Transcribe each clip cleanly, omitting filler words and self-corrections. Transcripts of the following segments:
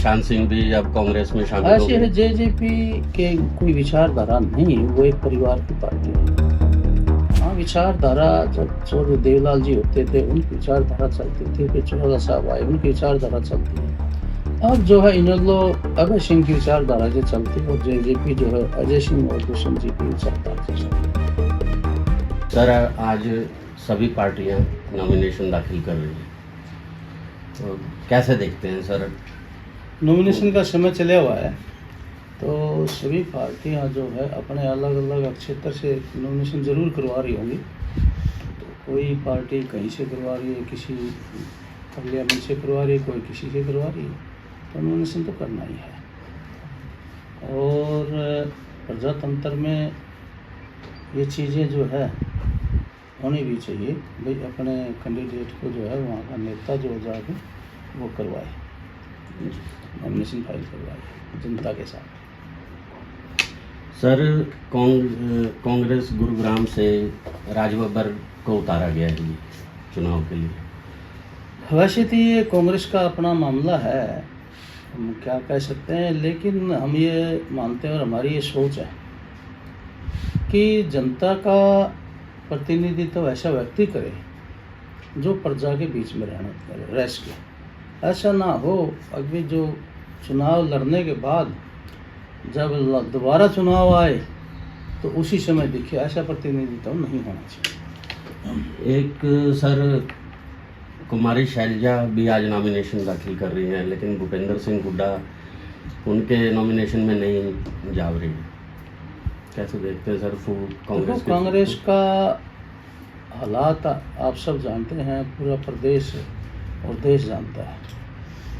निशान सिंह भी अब कांग्रेस में शामिल हो ऐसे गए। है, जेजेपी के कोई विचारधारा नहीं, वो एक परिवार की पार्टी है। हाँ, विचारधारा जब चौधरी देवलाल जी होते थे उनकी विचारधारा चलती थी, फिर चौधरी साहब आए उनकी विचारधारा चलती है। अब जो है इन लोग अभय सिंह की विचारधारा से चलती है और जेजेपी जो है अजय सिंह और दुष्यंत जी की विचारधारा से चलती है। सर आज सभी पार्टियां नॉमिनेशन दाखिल कर रही हैं, तो कैसे देखते हैं सर? नॉमिनेशन का समय चला हुआ है, तो सभी पार्टियां जो है अपने अलग अलग क्षेत्र से नॉमिनेशन जरूर करवा रही होंगी। तो कोई पार्टी कहीं से करवा रही है, किसी पार्लियामेंट से करवा रही है, कोई किसी से करवा रही है, तो नॉमिनेशन तो करना ही है। और प्रजातंत्र में ये चीज़ें जो है होनी भी चाहिए, भाई अपने कैंडिडेट को जो है वहाँ का नेता जो जाके वो करवाए, नॉमिनेशन फाइल करवाए जनता के साथ। सर कांग्रेस गुरुग्राम से राजबब्बर को उतारा गया है जी चुनाव के लिए। वैसे तो ये कांग्रेस का अपना मामला है, हम क्या कह सकते हैं, लेकिन हम ये मानते हैं और हमारी ये सोच है कि जनता का प्रतिनिधित्व ऐसा व्यक्ति करे जो प्रजा के बीच में रह सके। ऐसा ना हो अभी जो चुनाव लड़ने के बाद जब दोबारा चुनाव आए तो उसी समय दिखे, ऐसा प्रतिनिधित्व नहीं होना चाहिए। एक सर कुमारी शैलजा भी आज नॉमिनेशन दाखिल कर रही हैं, लेकिन भूपेंद्र सिंह हुड्डा उनके नॉमिनेशन में नहीं जा रही। कैसे देखते हैं सर कांग्रेस का हालात आप सब जानते हैं, पूरा प्रदेश और देश जानता है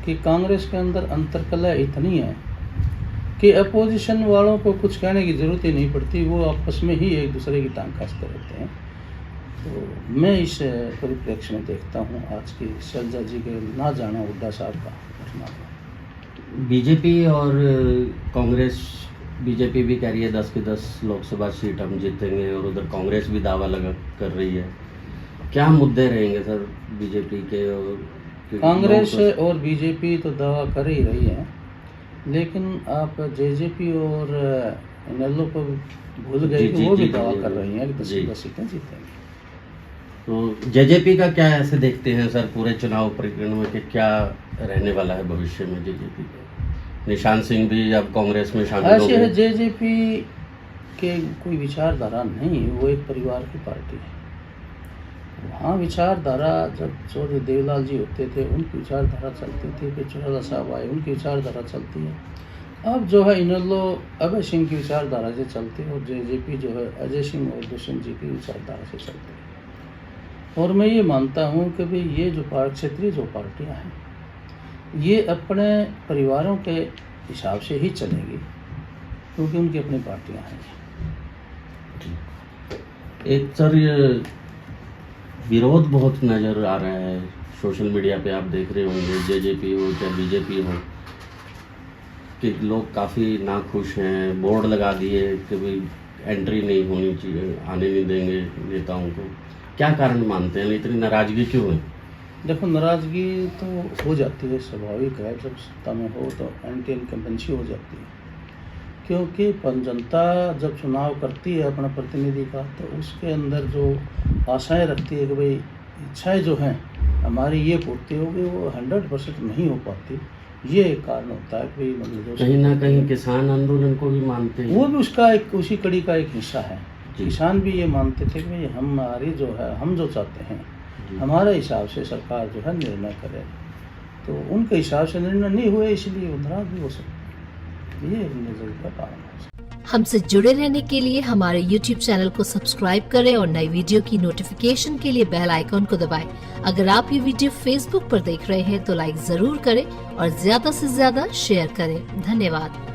कि कांग्रेस के अंदर अंतर्कलह इतनी है कि अपोजिशन वालों को कुछ कहने की ज़रूरत ही नहीं पड़ती, वो आपस में ही एक दूसरे की टांग कसते रहते हैं। तो मैं इस परिप्रेक्ष्य में देखता हूँ आज की शैलजा जी के ना जाना हुड्डा साहब का घटना को। बीजेपी और कांग्रेस, बीजेपी भी कह रही है 10 की 10 लोकसभा सीट हम जीतेंगे और उधर कांग्रेस भी दावा लगा कर रही है। क्या मुद्दे रहेंगे सर बीजेपी के? और कांग्रेस और बीजेपी तो दावा कर ही रही है, लेकिन आप जेजेपी और इनेलो को भूल गए कि वो भी दावा कर रही हैं कि 10 की 10 सीटें जीतेंगे। तो जेजेपी का क्या ऐसे देखते हैं सर पूरे चुनाव प्रक्रिया में कि क्या रहने वाला है भविष्य में जेजेपी का? निशान सिंह भी अब कांग्रेस में शामिल हो ऐसे है, गए। जेजेपी के कोई विचारधारा नहीं, वो एक परिवार की पार्टी है। हाँ, विचारधारा जब चौधरी देवलाल जी होते थे उनकी विचारधारा चलती थी, फिर चौधरी साहब आए उनकी विचारधारा चलती है। अब जो है इन लोग अभय सिंह की विचारधारा से चलती है और जेजेपी जो है अजय सिंह और दुष्यंत जी की विचारधारा से चलती है। और मैं ये मानता हूँ कि भाई ये जो क्षेत्रीय जो पार्टियाँ हैं ये अपने परिवारों के हिसाब से ही चलेंगी, क्योंकि उनकी अपनी पार्टियाँ हैं। एक सर ये विरोध बहुत नज़र आ रहा है सोशल मीडिया पे, आप देख रहे होंगे, जेजेपी हो चाहे बीजेपी हो, कि लोग काफ़ी नाखुश हैं, बोर्ड लगा दिए कि भाई एंट्री नहीं होनी चाहिए, आने नहीं देंगे नेताओं को। क्या कारण मानते हैं, इतनी नाराज़गी क्यों है? देखो, नाराज़गी तो हो जाती है, स्वाभाविक है, जब सत्ता में हो तो एंटी इनकम्बेंसी हो जाती है, क्योंकि जनता जब चुनाव करती है अपना प्रतिनिधि का तो उसके अंदर जो आशाएं रखती है कि भाई इच्छाएं जो हैं हमारी ये पूर्ति होगी, वो 100% नहीं हो पाती। ये एक कारण होता है कि मतलब कहीं ना कहीं किसान आंदोलन को भी मानते हैं, वो भी उसका एक उसी कड़ी का एक हिस्सा है। किसान भी ये मानते थे कि भाई हमारी जो है, हम जो चाहते हैं हमारे हिसाब से सरकार जो है निर्णय करे, तो उनके हिसाब से निर्णय नहीं हुए, इसलिए वो नाराज भी हो सकते। ये नजर का कारण है। हमसे जुड़े रहने के लिए हमारे YouTube चैनल को सब्सक्राइब करें और नई वीडियो की नोटिफिकेशन के लिए बेल आइकॉन को दबाएं। अगर आप ये वीडियो Facebook पर देख रहे हैं तो लाइक जरूर करें और ज्यादा से ज्यादा शेयर करें। धन्यवाद।